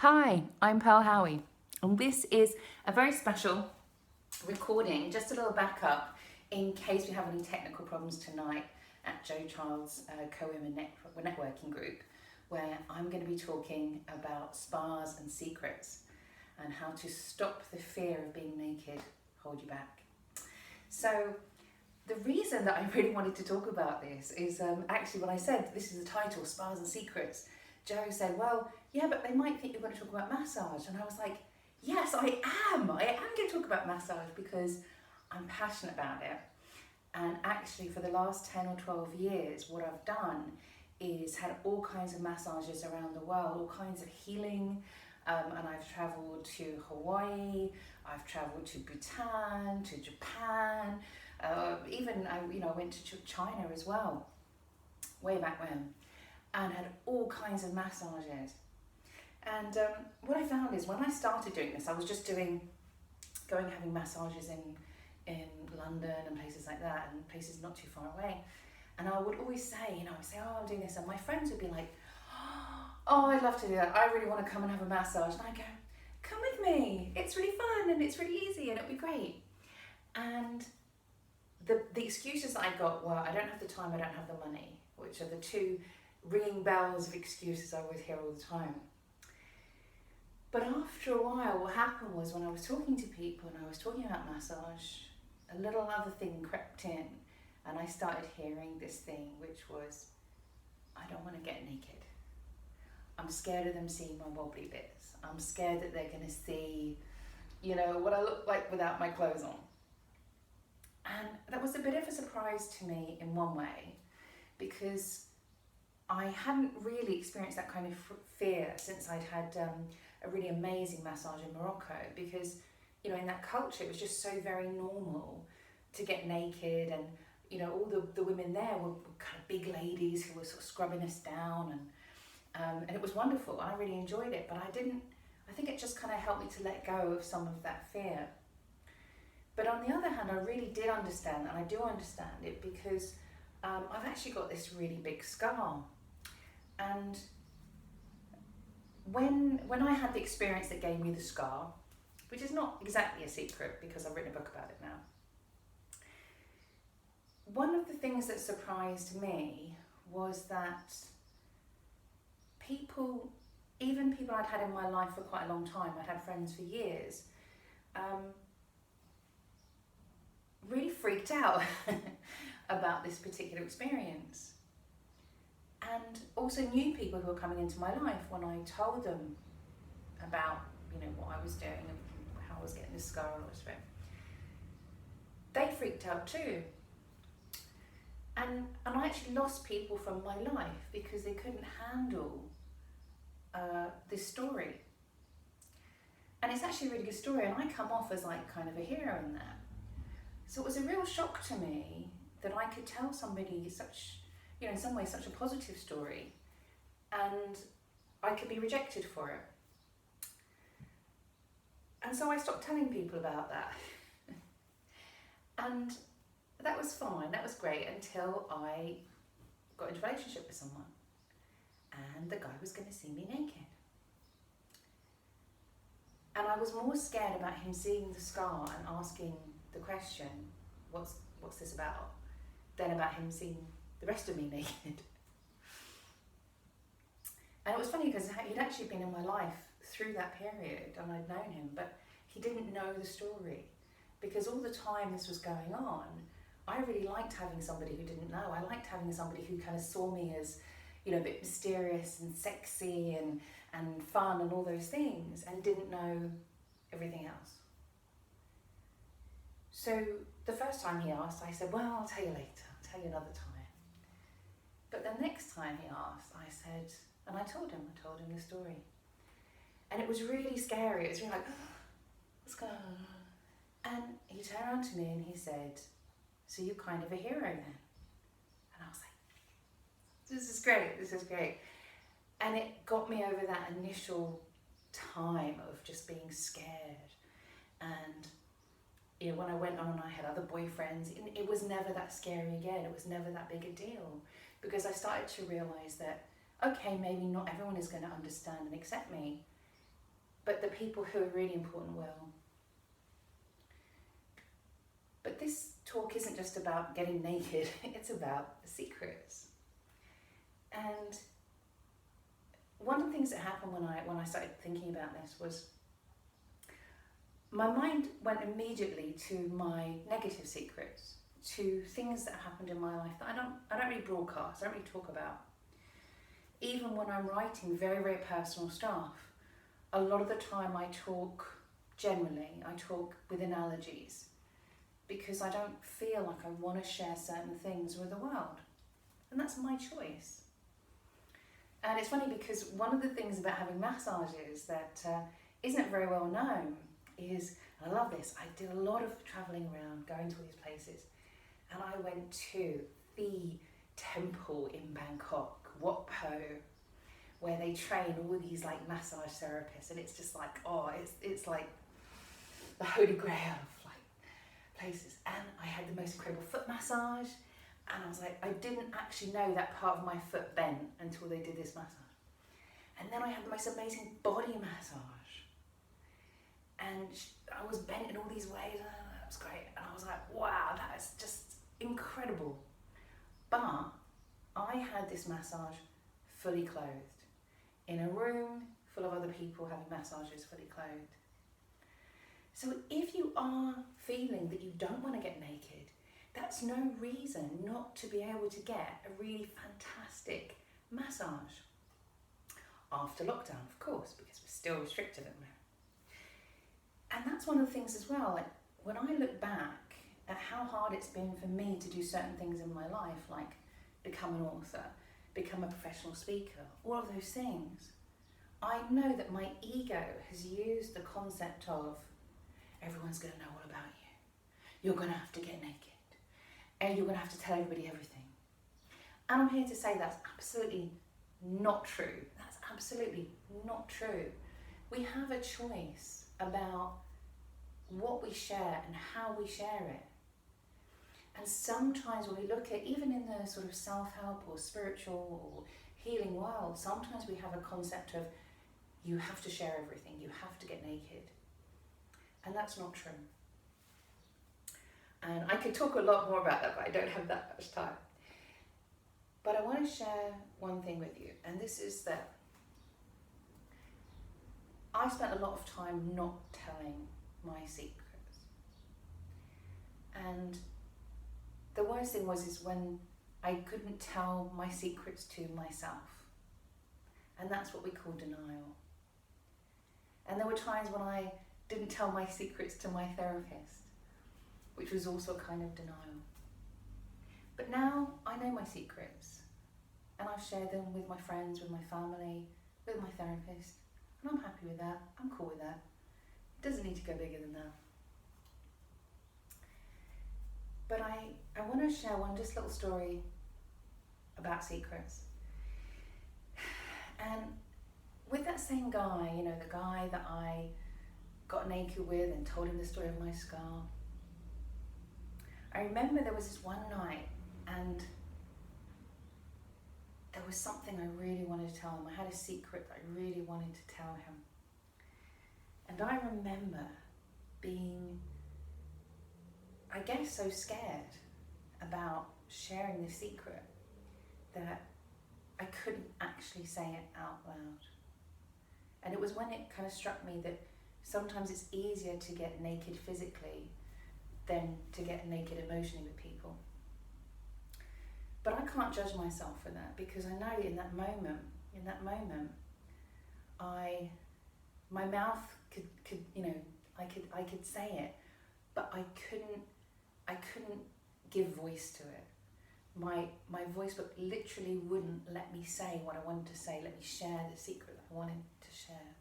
Hi, I'm Pearl Howie, and this is a very special recording, just a little backup in case we have any technical problems tonight at Joe Child's Co-Women Networking Group, where I'm going to be talking about spas and secrets and how to stop the fear of being naked hold you back. So the reason that I really wanted to talk about this is actually when I said this is the title, Spas and Secrets, Joe said, well, yeah, but they might think you're going to talk about massage. And I was like, yes, I am going to talk about massage because I'm passionate about it. And actually for the last 10 or 12 years, what I've done is had all kinds of massages around the world, all kinds of healing. And I've traveled to Hawaii, I've traveled to Bhutan, to Japan, even I went to China as well, way back when, and had all kinds of massages. And what I found is when I started doing this, I was just having massages in London and places like that, and places not too far away. And I would always say, oh, I'm doing this, and my friends would be like, oh, I'd love to do that. I really want to come and have a massage. And I go, come with me. It's really fun and it's really easy and it'll be great. And the excuses that I got were, I don't have the time, I don't have the money, which are the two ringing bells of excuses I always hear all the time. But after a while, what happened was when I was talking to people and I was talking about massage, a little other thing crept in, and I started hearing this thing, which was, I don't want to get naked. I'm scared of them seeing my wobbly bits. I'm scared that they're going to see, what I look like without my clothes on. And that was a bit of a surprise to me in one way, because I hadn't really experienced that kind of fear since I'd had a really amazing massage in Morocco, because, in that culture, it was just so very normal to get naked, and, all the women there were kind of big ladies who were sort of scrubbing us down, and it was wonderful. I really enjoyed it, but I think it just kind of helped me to let go of some of that fear. But on the other hand, I really did understand, and I do understand it, because I've actually got this really big scar. And when I had the experience that gave me the scar, which is not exactly a secret because I've written a book about it now, one of the things that surprised me was that even people I'd had in my life for quite a long time, I'd had friends for years, really freaked out about this particular experience. And also new people who were coming into my life when I told them about, what I was doing and how I was getting this scar and all this. They freaked out too. And I actually lost people from my life because they couldn't handle this story. And it's actually a really good story, and I come off as like kind of a hero in that. So it was a real shock to me that I could tell somebody such, in some ways such a positive story, and I could be rejected for it. And so I stopped telling people about that. And that was fine, that was great, until I got into a relationship with someone and the guy was going to see me naked. And I was more scared about him seeing the scar and asking the question, what's this about, than about him seeing the rest of me naked. And it was funny because he'd actually been in my life through that period and I'd known him, but he didn't know the story, because all the time this was going on, I really liked having somebody who didn't know. I liked having somebody who kind of saw me as, a bit mysterious and sexy and fun and all those things, and didn't know everything else. So the first time he asked, I said, well, I'll tell you later, I'll tell you another time. But the next time he asked, I said, and I told him the story. And it was really scary. It was really like, what's going on? And he turned around to me and he said, so you're kind of a hero then? And I was like, this is great. And it got me over that initial time of just being scared. And when I went on and I had other boyfriends, it was never that scary again. It was never that big a deal, because I started to realize that, okay, maybe not everyone is going to understand and accept me, people who are really important will. But this talk isn't just about getting naked, it's about secrets. And one of the things that happened when I started thinking about this was my mind went immediately to my negative secrets, to things that happened in my life that I don't really broadcast, I don't really talk about. Even when I'm writing very, very personal stuff, a lot of the time I talk with analogies, because I don't feel like I want to share certain things with the world. And that's my choice. And it's funny because one of the things about having massages that isn't very well known is, and I love this, I did a lot of travelling around, going to all these places, and I went to the temple in Bangkok, Wat Po, where they train all these like massage therapists, and it's just like, it's like the holy grail of like places. And I had the most incredible foot massage, and I was like, I didn't actually know that part of my foot bent until they did this massage. And then I had the most amazing body massage, and I was bent in all these ways, and it was great. And I was like, wow, that is just incredible. But I had this massage fully clothed, in a room full of other people having massages fully clothed. So if you are feeling that you don't want to get naked, that's no reason not to be able to get a really fantastic massage. After lockdown, of course, because we're still restricted at the moment. And that's one of the things as well, like when I look back at how hard it's been for me to do certain things in my life, like become an author, become a professional speaker, all of those things, I know that my ego has used the concept of everyone's going to know all about you. You're going to have to get naked. And you're going to have to tell everybody everything. And I'm here to say that's absolutely not true. That's absolutely not true. We have a choice about what we share and how we share it. And sometimes when we look at, even in the sort of self-help or spiritual or healing world, sometimes we have a concept of you have to share everything, you have to get naked. And that's not true. And I could talk a lot more about that, but I don't have that much time. But I want to share one thing with you, and this is that I spent a lot of time not telling my secrets. And the worst thing is when I couldn't tell my secrets to myself. And that's what we call denial. And there were times when I didn't tell my secrets to my therapist, which was also a kind of denial. But now I know my secrets, and I've shared them with my friends, with my family, with my therapist, and I'm happy with that. I'm cool with that. It doesn't need to go bigger than that. But I want to share one just little story about secrets. And with that same guy, the guy that I got naked with and told him the story of my scar, I remember there was this one night, and there was something I really wanted to tell him. I had a secret that I really wanted to tell him. And I remember being, I guess, so scared about sharing this secret that I couldn't actually say it out loud. And it was when it kind of struck me that sometimes it's easier to get naked physically than to get naked emotionally with people. But I can't judge myself for that, because I know in that moment, my mouth could I could say it, but I couldn't give voice to it. My voice book literally wouldn't let me say what I wanted to say, let me share the secret that I wanted to share.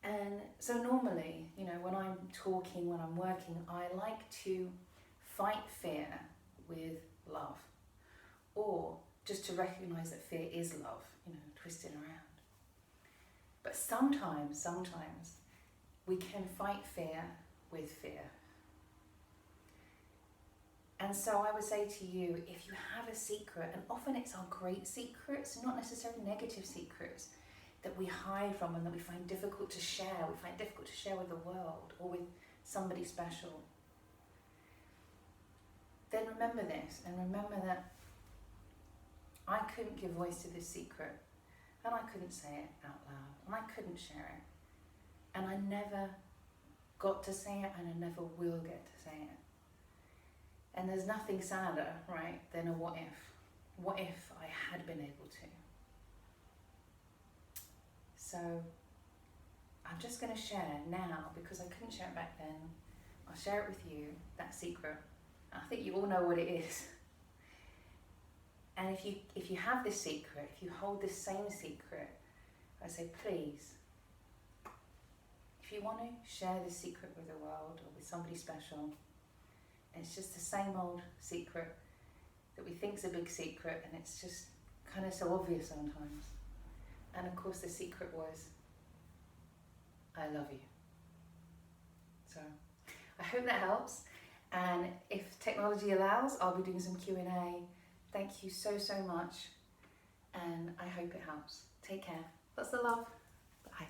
And so normally, when I'm talking, when I'm working, I like to fight fear with love, or just to recognize that fear is love, twisting around. But sometimes we can fight fear with fear. And so I would say to you, if you have a secret, and often it's our great secrets, not necessarily negative secrets, that we hide from and that we find difficult to share. We find difficult to share with the world or with somebody special. Then remember this, and remember that I couldn't give voice to this secret, and I couldn't say it out loud, and I couldn't share it. And I never got to say it, and I never will get to say it. And there's nothing sadder, right, than a what if. What if I had been able to? So I'm just going to share now, because I couldn't share it back then. I'll share it with you, that secret. I think you all know what it is. And if you have this secret, if you hold this same secret, I say, please, if you want to share this secret with the world or with somebody special, it's just the same old secret that we think is a big secret, and it's just kind of so obvious sometimes. And of course the secret was, I love you. So I hope that helps. And if technology allows, I'll be doing some Q&A. Thank you so, so much. And I hope it helps. Take care. Lots of love. Bye.